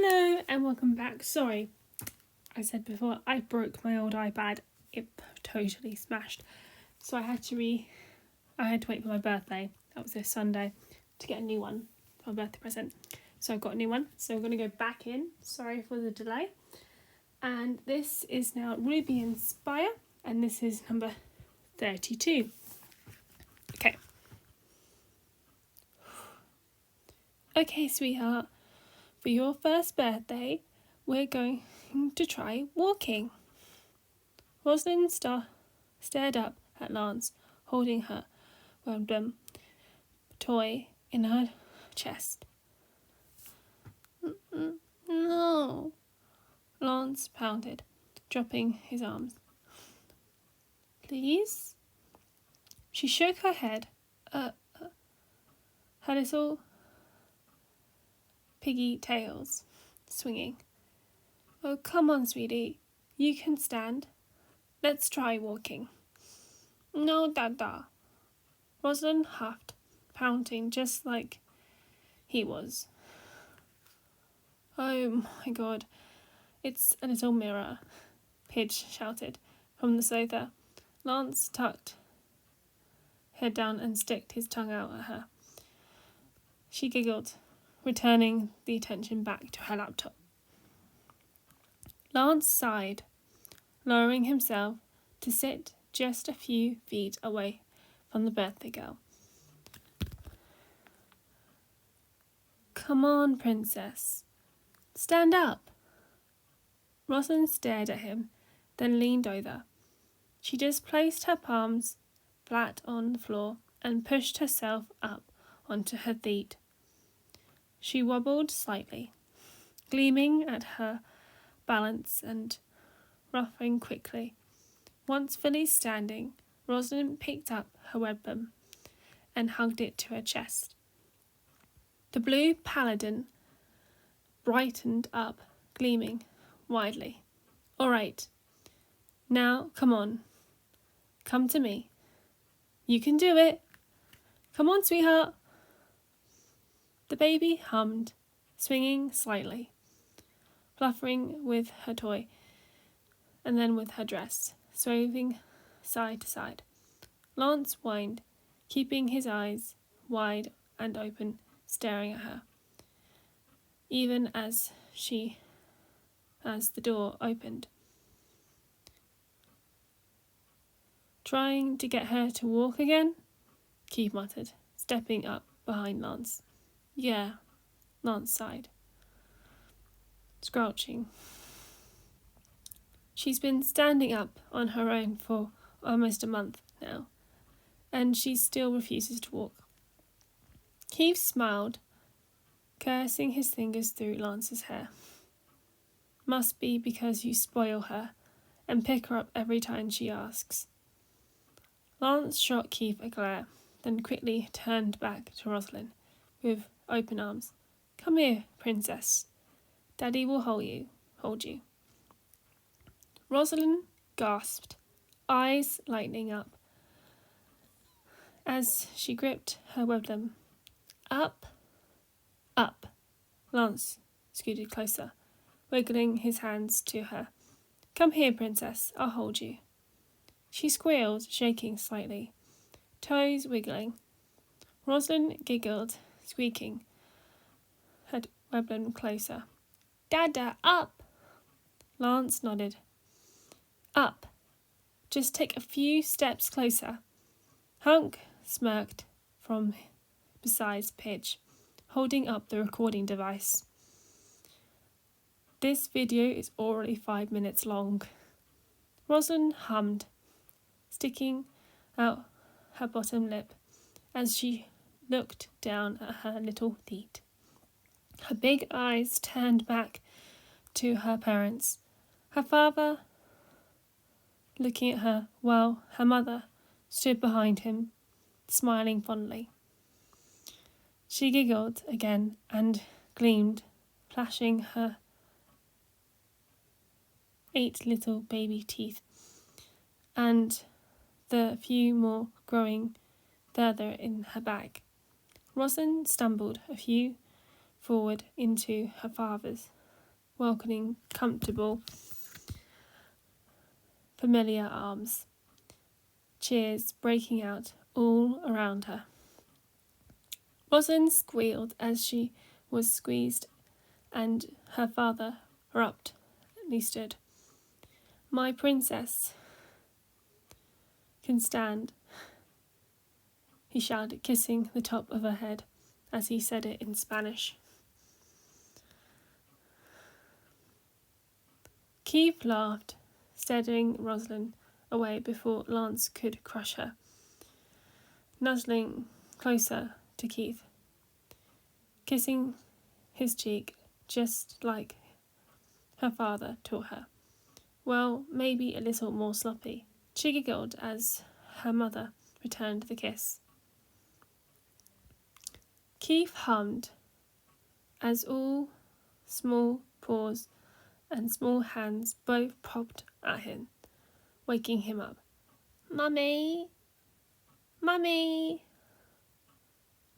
Hello and welcome back. Sorry, I said before, I broke my old iPad. It totally smashed. So I had to wait for my birthday. That was this Sunday to get a new one for my birthday present. So I've got a new one. So we're going to go back in. Sorry for the delay. And this is now Ruby Inspire. And this is number 32. Okay. Okay, sweetheart. For your first birthday, we're going to try walking. Roslyn stared up at Lance, holding her random toy in her chest. No, Lance pounded, dropping his arms. Please? She shook her head, her little piggy tails swinging. Oh, come on, sweetie. You can stand. Let's try walking. No, Dada. Roslyn huffed, pouting just like he was. Oh my God. It's a little mirror, Pidge shouted from the sofa. Lance tucked head down and sticked his tongue out at her. She giggled, returning the attention back to her laptop. Lance sighed, lowering himself to sit just a few feet away from the birthday girl. Come on, princess. Stand up. Roslyn stared at him, then leaned over. She just placed her palms flat on the floor and pushed herself up onto her feet. She wobbled slightly, gleaming at her balance and ruffling quickly. Once fully standing, Roslyn picked up her weapon and hugged it to her chest. The blue paladin brightened up, gleaming widely. All right, now come on. Come to me. You can do it. Come on, sweetheart. The baby hummed, swinging slightly, fluttering with her toy, and then with her dress, swaying side to side. Lance whined, keeping his eyes wide and open, staring at her. Even as the door opened. Trying to get her to walk again? Keith muttered, stepping up behind Lance. Yeah, Lance sighed, scrouching. She's been standing up on her own for almost a month now, and she still refuses to walk. Keith smiled, caressing his fingers through Lance's hair. Must be because you spoil her and pick her up every time she asks. Lance shot Keith a glare, then quickly turned back to Roslyn with open arms. Come here, princess. Daddy will hold you. Roslyn gasped, eyes lighting up, as she gripped her weapon. Up. Lance scooted closer, wiggling his hands to her. Come here, princess. I'll hold you. She squealed, shaking slightly, toes wiggling. Roslyn giggled, squeaking, her weapon closer. Dada, up! Lance nodded. Up. Just take a few steps closer. Hunk smirked from beside Pidge, holding up the recording device. This video is already 5 minutes long. Roslyn hummed, sticking out her bottom lip as she looked down at her little feet. Her big eyes turned back to her parents, her father looking at her while her mother stood behind him, smiling fondly. She giggled again and gleamed, flashing her 8 little baby teeth, and the few more growing further in her back. Roslyn stumbled a few forward into her father's welcoming, comfortable, familiar arms. Cheers breaking out all around her. Roslyn squealed as she was squeezed, and her father abruptly stood. "My princess can stand," he shouted, kissing the top of her head as he said it in Spanish. Keith laughed, steadying Roslyn away before Lance could crush her, nuzzling closer to Keith, kissing his cheek just like her father taught her. Well, maybe a little more sloppy. She giggled as her mother returned the kiss. Keith hummed as all small paws and small hands both popped at him, waking him up. "Mummy! Mummy!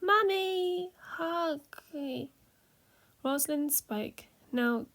Mummy! Hug me!" Roslyn spoke, now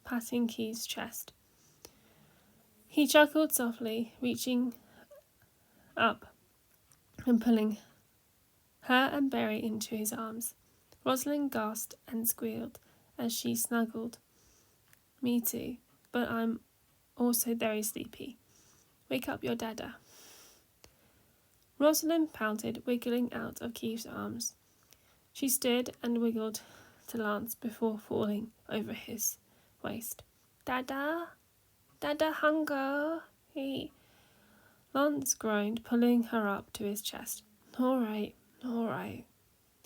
patting Keith's chest. He chuckled softly, reaching up and pulling her and Berry into his arms. Roslyn gasped and squealed as she snuggled. "Me too, but I'm also very sleepy. Wake up your dada." Roslyn pouted, wiggling out of Keith's arms. She stood and wiggled to Lance before falling over his waist. "Dada? Dada hunger?" Lance groaned, pulling her up to his chest. All right,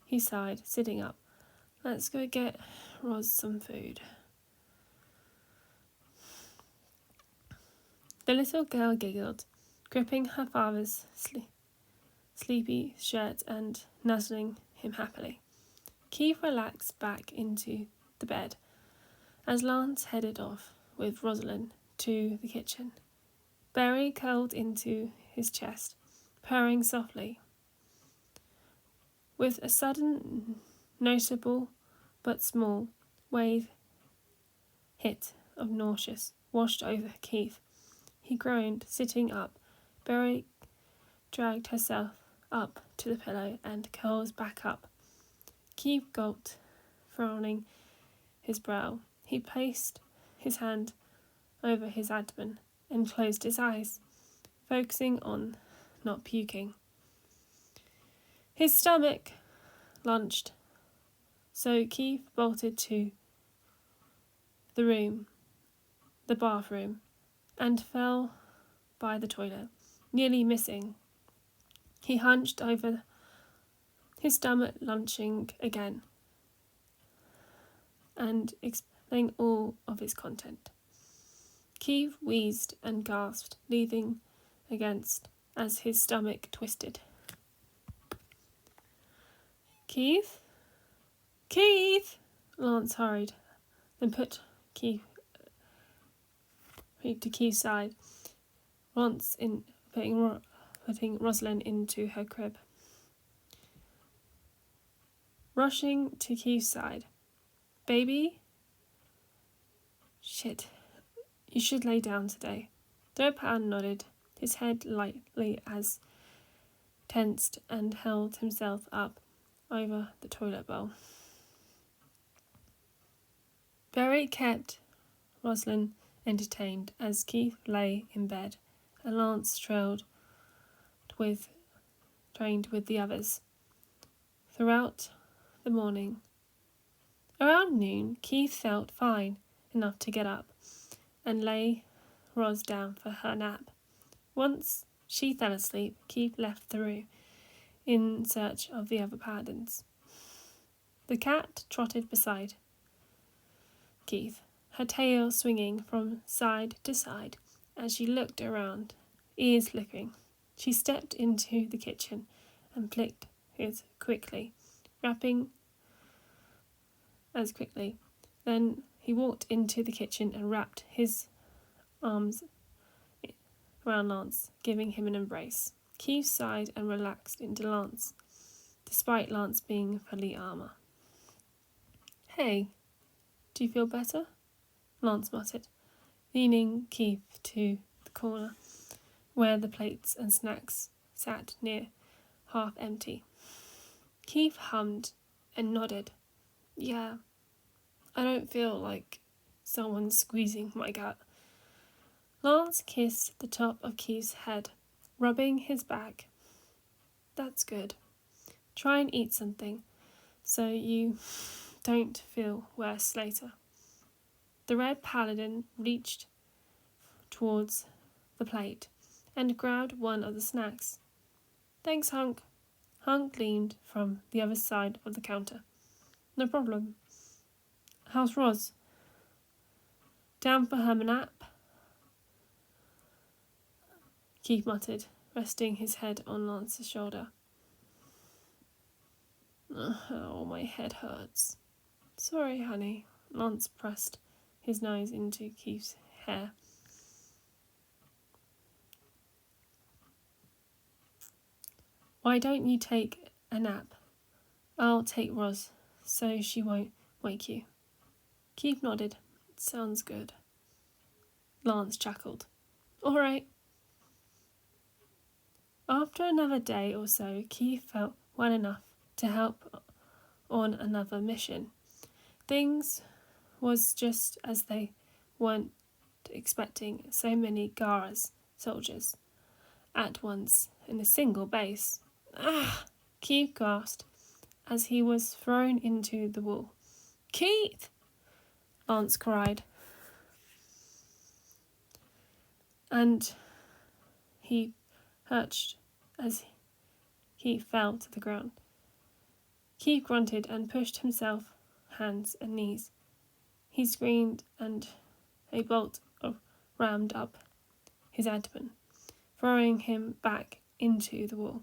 he sighed, sitting up. "Let's go get Ros some food." The little girl giggled, gripping her father's sleepy shirt and nuzzling him happily. Keith relaxed back into the bed as Lance headed off with Roslyn to the kitchen. Berry curled into his chest, purring softly. With a sudden, noticeable but small wave hit of nausea washed over Keith. He groaned, sitting up. Berry dragged herself up to the pillow and curls back up. Keith gulped, frowning his brow. He placed his hand over his abdomen and closed his eyes, focusing on not puking. His stomach lunged, so Keith bolted to the bathroom, and fell by the toilet, nearly missing. He hunched over, his stomach lunging again, and expelling all of its content. Keith wheezed and gasped, leaning against as his stomach twisted. "Keith? Keith!" Lance hurried, then put Keith to Keith's side, once in putting Roslyn into her crib. Rushing to Keith's side. "Baby? Shit. You should lay down today." Dopan nodded, his head lightly as tensed and held himself up over the toilet bowl. Berry kept Roslyn entertained as Keith lay in bed, and Lance trained with the others throughout the morning. Around noon, Keith felt fine enough to get up and lay Ros down for her nap. Once she fell asleep, Keith left the room in search of the other paladins. The cat trotted beside Keith, her tail swinging from side to side as she looked around, ears flickering. She stepped into the kitchen and flicked it quickly, wrapping as quickly. Then he walked into the kitchen and wrapped his arms around Lance, giving him an embrace. Keith sighed and relaxed into Lance, despite Lance being fully armor. "Hey, do you feel better?" Lance muttered, leaning Keith to the corner where the plates and snacks sat near half empty. Keith hummed and nodded. Yeah, I don't feel like someone's squeezing my gut. Lance kissed the top of Keith's head, rubbing his back. That's good. Try and eat something, so you don't feel worse later. The Red Paladin reached towards the plate and grabbed one of the snacks. Thanks, Hunk. Hunk leaned from the other side of the counter. No problem. How's Ros? Down for her nap? Keith muttered, resting his head on Lance's shoulder. Oh, my head hurts. Sorry, honey. Lance pressed his nose into Keith's hair. Why don't you take a nap? I'll take Ros, so she won't wake you. Keith nodded. Sounds good. Lance chuckled. All right. After another day or so, Keith felt well enough to help on another mission. Things was just as they weren't expecting so many Gara's soldiers at once in a single base. Ah! Keith gasped as he was thrown into the wall. Keith! Lance cried. And he perched as he fell to the ground. Keith grunted and pushed himself hands and knees. He screamed and a bolt rammed up his abdomen, throwing him back into the wall.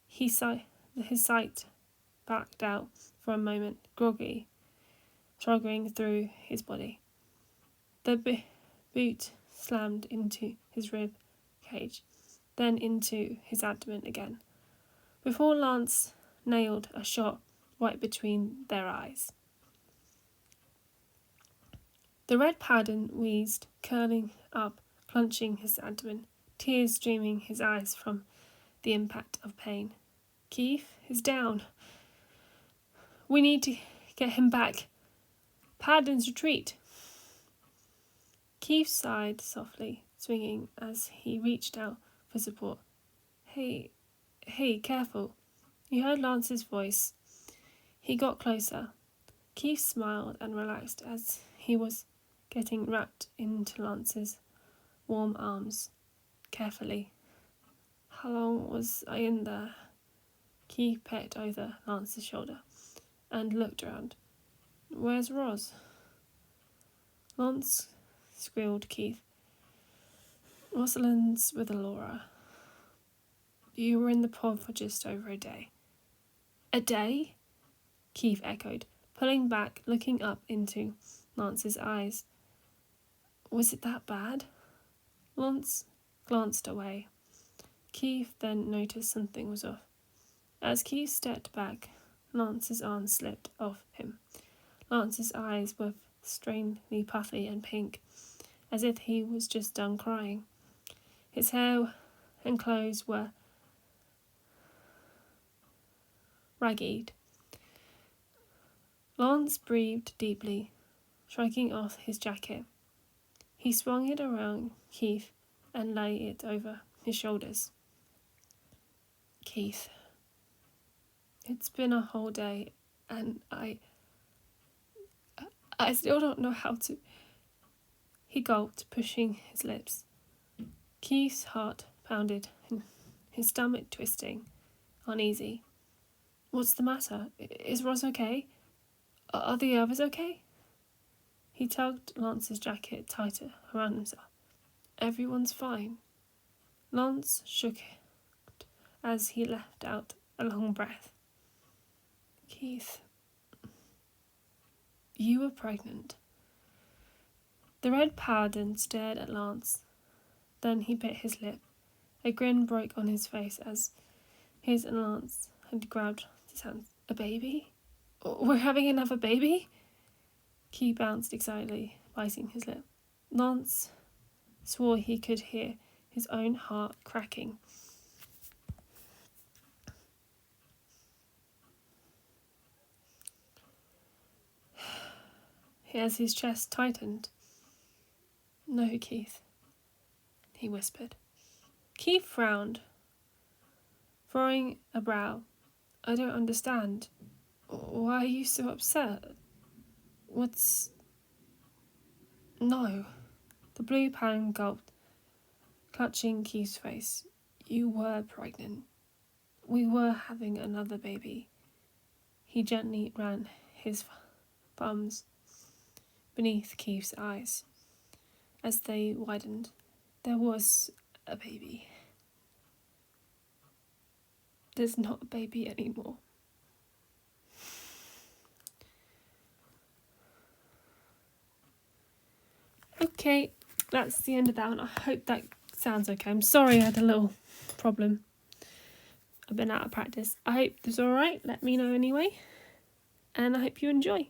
His sight backed out for a moment, groggy, struggling through his body. The boot slammed into his rib cage, then into his abdomen again, before Lance nailed a shot right between their eyes. The Red Paladin wheezed, curling up, clenching his abdomen, tears streaming his eyes from the impact of pain. Keith is down. We need to get him back. Paladin's retreat. Keith sighed softly, swinging as he reached out for support. Hey, careful. He heard Lance's voice. He got closer. Keith smiled and relaxed as he was getting wrapped into Lance's warm arms, carefully. How long was I in there? Keith pecked over Lance's shoulder and looked around. Where's Ros? Lance squealed Keith. Roslyn's with Laura. You were in the pod for just over a day. A day? Keith echoed, pulling back, looking up into Lance's eyes. Was it that bad? Lance glanced away. Keith then noticed something was off. As Keith stepped back, Lance's arm slipped off him. Lance's eyes were strangely puffy and pink, as if he was just done crying. His hair and clothes were ragged. Lance breathed deeply, striking off his jacket. He swung it around Keith and lay it over his shoulders. Keith, it's been a whole day, and I still don't know how to... He gulped, pushing his lips. Keith's heart pounded, his stomach twisting, uneasy. What's the matter? Is Ros okay? Are the others okay? He tugged Lance's jacket tighter around himself. Everyone's fine. Lance shook as he let out a long breath. Keith, you were pregnant. The Red Paladin stared at Lance. Then he bit his lip. A grin broke on his face as his and Lance had grabbed his hands. A baby? We're having another baby? Keith bounced excitedly biting his lip. Lance swore he could hear his own heart cracking. As his chest tightened. "No, Keith," he whispered. Keith frowned, furrowing a brow. "I don't understand. Why are you so upset? What's..." "No." The blue pan gulped, clutching Keith's face. "You were pregnant. We were having another baby." He gently ran his thumbs beneath Keith's eyes. As they widened, "There was a baby. There's not a baby anymore." Okay, that's the end of that one. I hope that sounds okay. I'm sorry I had a little problem. I've been out of practice. I hope this is alright. Let me know anyway. And I hope you enjoy.